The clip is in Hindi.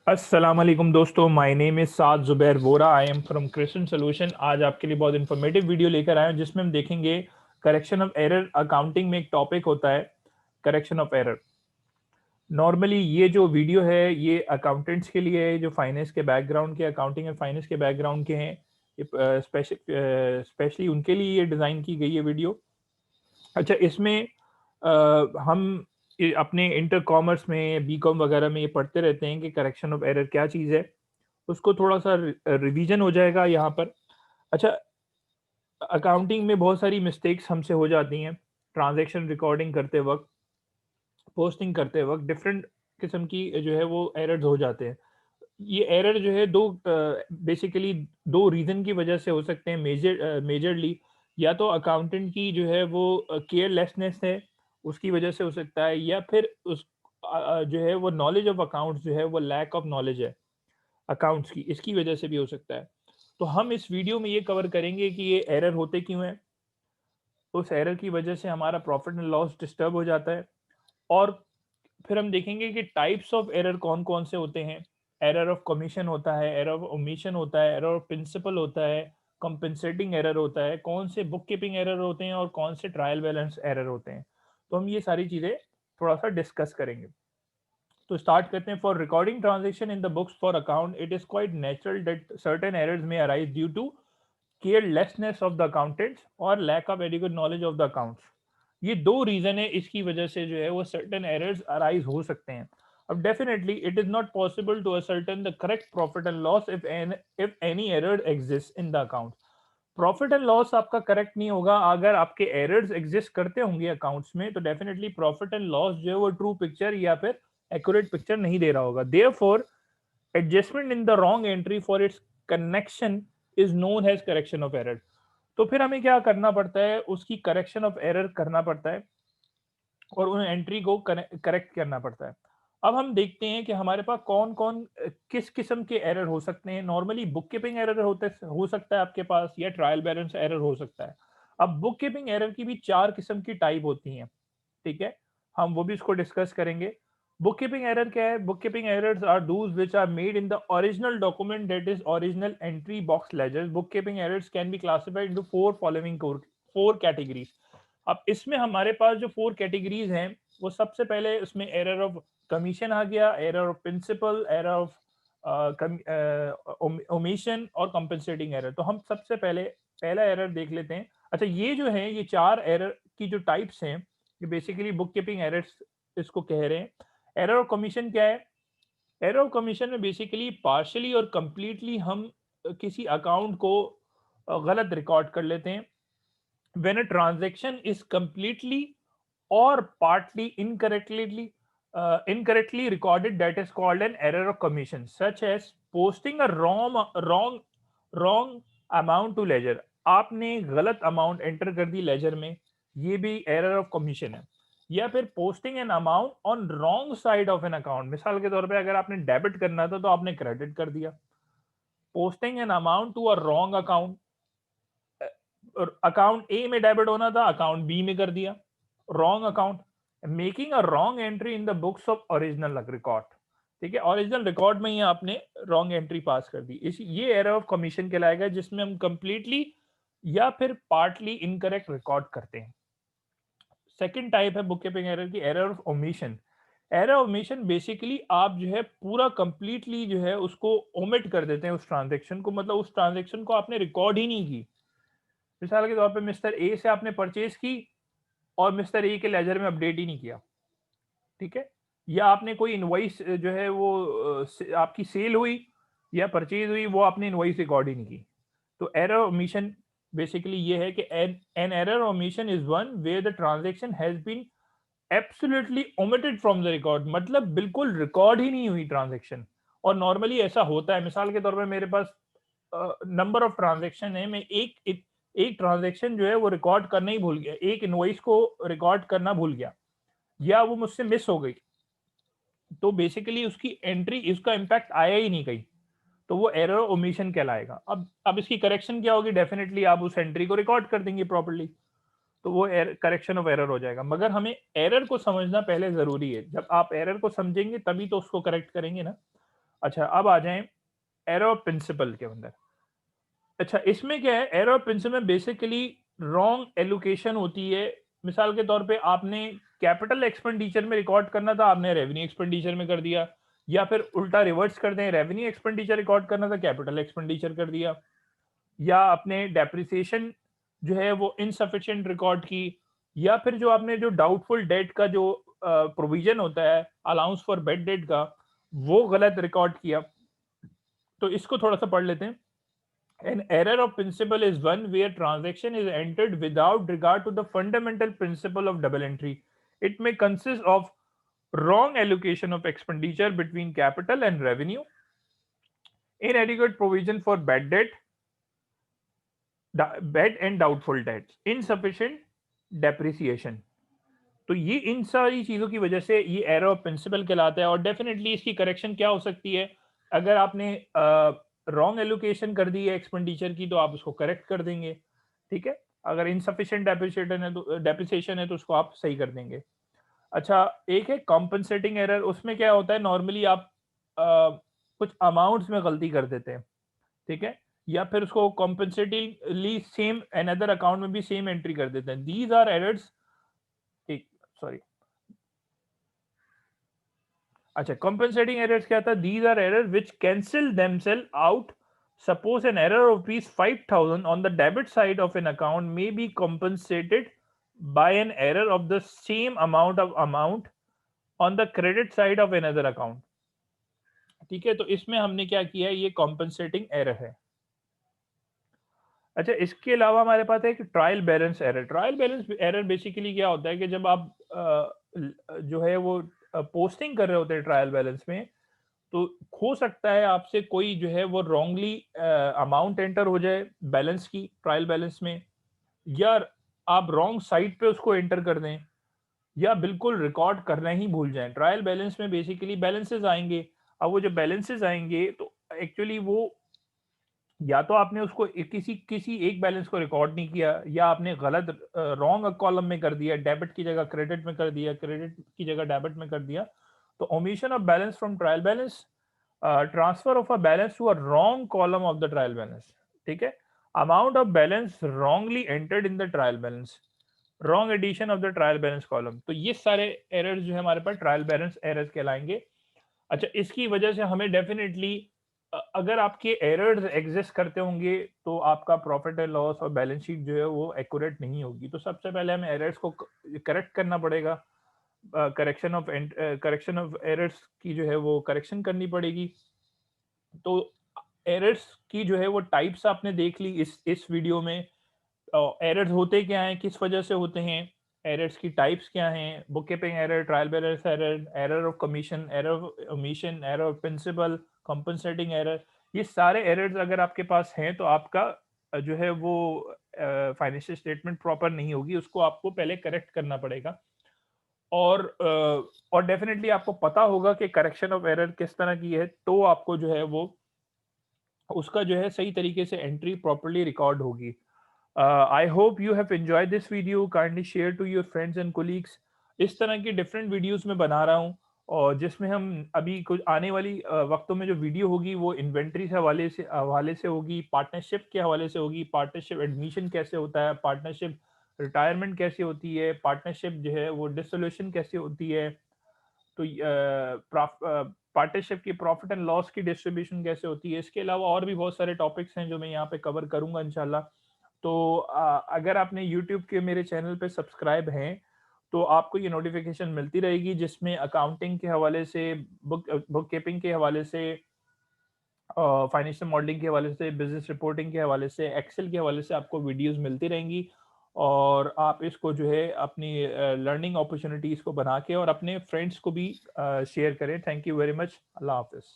अस्सलाम वालेकुम दोस्तों, my name is Saad Zubair Vora. I am from Kristen solution. आज आपके लिए बहुत इंफॉर्मेटिव वीडियो लेकर आए हैं जिसमें हम देखेंगे करेक्शन ऑफ एरर। अकाउंटिंग में एक टॉपिक होता है करेक्शन ऑफ एरर। नॉर्मली ये जो वीडियो है ये अकाउंटेंट्स के लिए है, जो फाइनेंस के बैकग्राउंड के, अकाउंटिंग एंड फाइनेंस के बैकग्राउंड के हैं। ये स्पेशली उनके लिए ये डिज़ाइन की गई है वीडियो। अच्छा, इसमें हम अपने इंटर कॉमर्स में बीकॉम वगैरह में ये पढ़ते रहते हैं कि करेक्शन ऑफ एरर क्या चीज़ है। उसको थोड़ा सा रिवीजन हो जाएगा यहाँ पर। अच्छा, अकाउंटिंग में बहुत सारी मिस्टेक्स हमसे हो जाती हैं। ट्रांजैक्शन रिकॉर्डिंग करते वक्त, पोस्टिंग करते वक्त डिफरेंट किस्म की जो है वो एरर्स हो जाते हैं। ये एरर जो है दो बेसिकली दो रीज़न की वजह से हो सकते हैं मेजरली। या तो अकाउंटेंट की जो है वो केयरलेसनेस है, उसकी वजह से हो सकता है, या फिर जो है वो नॉलेज ऑफ अकाउंट्स जो है वो लैक ऑफ नॉलेज है अकाउंट्स की, इसकी वजह से भी हो सकता है। तो हम इस वीडियो में ये कवर करेंगे कि ये एरर होते क्यों हैं, उस एरर की वजह से हमारा प्रॉफिट एंड लॉस डिस्टर्ब हो जाता है, और फिर हम देखेंगे कि टाइप्स ऑफ एरर कौन-कौन से होते हैं। एरर ऑफ कमीशन होता है, एरर ऑफ ओमिशन होता है, एरर ऑफ प्रिंसिपल होता है, कंपनसेटिंग एरर होता है, कौन से बुक कीपिंग एरर होते हैं और कौन से ट्रायल बैलेंस एरर होते हैं। तो हम ये सारी चीज़ें थोड़ा-सा डिस्कस करेंगे। तो स्टार्ट करते हैं। For recording transaction in the books for account, it is quite natural that certain errors may arise due to carelessness of the accountants और lack of adequate knowledge of the accounts. ये दो रीजन है, इसकी वजह से जो है वो सर्टेन एरर्स अराइज हो सकते हैं। अब definitely it is not possible to ascertain the correct profit and loss if any error exist in the account. Profit and loss आपका करेक्ट नहीं होगा अगर आपके एरर्स एग्जिस्ट करते होंगे अकाउंट्स में, तो डेफिनेटली प्रॉफिट एंड लॉस जो है वो ट्रू पिक्चर या फिर एक्यूरेट पिक्चर नहीं दे रहा होगा। Therefore adjustment in the wrong entry for its connection is known as correction of error. तो फिर हमें क्या करना पड़ता है, उसकी करेक्शन ऑफ एरर करना पड़ता है और उन एंट्री को करेक्ट करना पड़ता है। अब हम देखते हैं कि हमारे पास कौन-कौन किस किस्म के एरर हो सकते हैं। नॉर्मली बुक कीपिंग एरर होते हो सकता है आपके पास, या ट्रायल बैलेंस एरर हो सकता है। अब बुक कीपिंग एरर की भी 4 किस्म की टाइप होती हैं, ठीक है? हम वो भी इसको डिस्कस करेंगे। बुक कीपिंग एरर क्या है? Book keeping errors are those which are made in the original document, that is original entry box ledger. Book keeping errors can be classified into 4 categories. अब इसमें हमारे पास जो 4 कैटेगरीज़ हैं, वो सबसे पहले उसमें एरर ऑफ कमीशन आ गया, error of principle, error of omission और कंपनसेटिंग एरर। तो हम सबसे पहले पहला एरर देख लेते हैं। अच्छा, ये जो है ये 4 एरर की जो टाइप्स हैं, ये बेसिकली बुक कीपिंग एरर्स इसको कह रहे हैं। एरर ऑफ कमीशन क्या है? एरर ऑफ कमीशन में बेसिकली पार्शियली और कंप्लीटली हम किसी अकाउंट को गलत रिकॉर्ड कर लेते हैं। When a transaction is completely or partly incorrectly recorded, that is called an error of commission, such as posting a wrong amount to ledger। आपने गलत अमाउंट एंटर कर दी लेजर में, ये भी एरर ऑफ कमीशन है। या फिर posting an amount on wrong side of an account. मिसाल के तौर पे अगर आपने डेबिट करना था तो आपने क्रेडिट कर दिया। Posting an amount to a wrong account, account A में डेबिट होना था, अकाउंट बी में कर दिया, wrong account. Making a wrong entry in the books of original record, ठीक है, ओरिजिनल रिकॉर्ड में ही आपने रॉन्ग एंट्री पास कर दी। इस ये एरर ऑफ कमीशन कहलाएगा, जिसमें हम कंप्लीटली या फिर पार्टली इनकरेक्ट रिकॉर्ड करते हैं। सेकंड टाइप है बुक कीपिंग एरर की, error of omission. Error of omission basically आप जो है पूरा कंप्लीटली जो है उसको ओमिट कर देते हैं, उस ट्रांजेक्शन को, मतलब उस ट्रांजेक्शन को आपने रिकॉर्ड ही नहीं की। मिसाल के तौर पे मिस्टर ए से आपने परचेज की और मिस्टर ए के लेजर में अपडेट ही नहीं किया, ठीक है? या आपने कोई इनवॉइस जो है वो आपकी सेल हुई या परचेज हुई, वो आपने इनवॉइस रिकॉर्ड ही नहीं की। तो एरर ओमिशन बेसिकली ये है कि an error omission is one where the transaction has been absolutely omitted from the record, मतलब बिल्कुल रिकॉर्ड ही नहीं हुई ट्रांजैक्शन। और नॉर्मली ऐसा होता है। मिसाल के तौर पे मेरे पास नंबर ऑफ ट्रांजैक्शन है, मैं एक ट्रांजैक्शन जो है वो रिकॉर्ड करना ही भूल गया, एक इनवॉइस को रिकॉर्ड करना भूल गया, या वो मुझसे मिस हो गई, तो बेसिकली उसकी एंट्री, इसका इम्पैक्ट आया ही नहीं कहीं, तो वो एरर ओमिशन कहलाएगा। अब इसकी करेक्शन क्या होगी? डेफिनेटली आप उस एंट्री को रिकॉर्ड कर देंगे प्रॉपर्ली, तो वो करेक्शन ऑफ एरर हो जाएगा। मगर हमें एरर को समझना पहले जरूरी है। जब आप एरर को समझेंगे तभी तो उसको करेक्ट करेंगे ना। अच्छा, अब आ जाएँ एरर ऑफ प्रिंसिपल के अंदर। अच्छा, इसमें क्या है, एरर ऑफ प्रिंसिपल में बेसिकली रॉन्ग एलोकेशन होती है। मिसाल के तौर पे आपने कैपिटल एक्सपेंडिचर में रिकॉर्ड करना था, आपने रेवेन्यू एक्सपेंडिचर में कर दिया, या फिर उल्टा रिवर्स कर दें, रेवेन्यू एक्सपेंडिचर रिकॉर्ड करना था, कैपिटल एक्सपेंडिचर कर दिया, या आपने डेप्रिसिएशन जो है वो इनसफिशिएंट रिकॉर्ड की, या फिर जो आपने जो डाउटफुल डेट का जो प्रोविजन होता है अलाउंस फॉर बैड डेट का, वो गलत रिकॉर्ड किया। तो इसको थोड़ा सा पढ़ लेते हैं। An error of principle is one where transaction is entered without regard to the fundamental principle of double entry. It may consist of wrong allocation of expenditure between capital and revenue, inadequate provision for bad debt, bad and doubtful debts, insufficient depreciation. तो ये इन सारी चीज़ों की वजह से ये एरर ऑफ प्रिंसिपल कहलाता है, और डेफिनेटली इसकी करेक्शन क्या हो सकती है, अगर आपने रॉन्ग एलोकेशन कर दी है एक्सपेंडिचर की, तो आप उसको करेक्ट कर देंगे, ठीक है। अगर इनसफिशिएंट डेप्रिसिएशन है तो उसको आप सही कर देंगे। अच्छा, एक है कॉम्पनसेटिंग एरर। उसमें क्या होता है, नॉर्मली आप कुछ अमाउंट्स में गलती कर देते हैं, ठीक है, या फिर उसको कॉम्पनसेटिंगली सेम अनदर अकाउंट में भी सेम एंट्री कर देते हैं। दीज आर एरर्स, एक सॉरी, अच्छा, compensating errors क्या था? These are errors which cancel themselves out. Suppose an error of rupees 5,000 on the debit side of an account may be compensated by an error of the same amount on the credit side of another account. ठीक है, तो इसमें हमने क्या किया है, ये compensating error है। अच्छा, इसके अलावा हमारे पास है कि trial balance error. Trial balance error basically क्या होता है कि जब आप जो है वो पोस्टिंग कर रहे होते हैं ट्रायल बैलेंस में, तो हो सकता है आपसे कोई जो है वो रॉन्गली अमाउंट एंटर हो जाए बैलेंस की, ट्रायल बैलेंस में, या आप रॉन्ग साइड पे उसको एंटर कर दें, या बिल्कुल रिकॉर्ड करना ही भूल जाएं। ट्रायल बैलेंस में बेसिकली बैलेंसेस आएंगे। अब वो जो बैलेंसेस आएंगे तो एक्चुअली वो, या तो आपने उसको किसी किसी एक बैलेंस को रिकॉर्ड नहीं किया, या आपने गलत रॉन्ग कॉलम में कर दिया, डेबिट की जगह क्रेडिट में कर दिया, क्रेडिट की जगह डेबिट में कर दिया। तो omission of balance from trial balance, transfer of a balance to a wrong column of the trial balance, ठीक है। Amount of balance wrongly entered in the trial balance, wrong addition of the trial balance column. तो ये सारे एरर्स जो है हमारे पास ट्रायल बैलेंस एरर्स कहलाएंगे। अच्छा, इसकी वजह से हमें डेफिनेटली, अगर आपके एरर्स एग्जिस्ट करते होंगे तो आपका प्रॉफिट एंड लॉस और बैलेंस शीट जो है वो एक्यूरेट नहीं होगी। तो सबसे पहले हमें एरर्स को करेक्ट करना पड़ेगा। करेक्शन ऑफ एरर्स की जो है वो करेक्शन करनी पड़ेगी। तो एरर्स की जो है वो टाइप्स आपने देख ली इस वीडियो में। एरर्स होते क्या हैं, किस वजह से होते हैं, एरर्स की टाइप्स क्या हैं, book keeping error, trial balance error, error of commission, error of omission, error of principle, compensating error. ये सारे एरर्स अगर आपके पास हैं तो आपका जो है वो फाइनेंशियल स्टेटमेंट प्रॉपर नहीं होगी, उसको आपको पहले करेक्ट करना पड़ेगा। और डेफिनेटली आपको पता होगा कि करेक्शन ऑफ एरर किस तरह की है, तो आपको जो है वो उसका जो है सही तरीके से एंट्री प्रॉपर्ली रिकॉर्ड होगी। I hope you have enjoyed this video, kindly share to your friends and colleagues. इस तरह की डिफरेंट वीडियोस में बना रहा हूँ, और जिसमें हम अभी कुछ आने वाली वक्तों में जो वीडियो होगी वो इन्वेंट्री से हवाले से होगी, पार्टनरशिप के हवाले से होगी, पार्टनरशिप एडमिशन कैसे होता है, पार्टनरशिप रिटायरमेंट कैसे होती है, पार्टनरशिप जो है वो डिसोल्यूशन कैसे होती है, तो पार्टनरशिप की प्रॉफिट एंड लॉस की डिस्ट्रीब्यूशन कैसे होती है। इसके अलावा और भी बहुत सारे टॉपिक्स हैं जो मैं यहाँ पे कवर करूंगा इंशाल्लाह। तो अगर आपने यूट्यूब के मेरे चैनल पे सब्सक्राइब हैं तो आपको ये नोटिफिकेशन मिलती रहेगी, जिसमें अकाउंटिंग के हवाले से, बुक कीपिंग के हवाले से, फाइनेंशियल मॉडलिंग के हवाले से, बिजनेस रिपोर्टिंग के हवाले से, एक्सेल के हवाले से आपको वीडियोस मिलती रहेंगी। और आप इसको जो है अपनी लर्निंग अपॉर्चुनिटीज़ को बना के और अपने फ्रेंड्स को भी शेयर करें। Thank you very much. अल्लाह हाफिज़।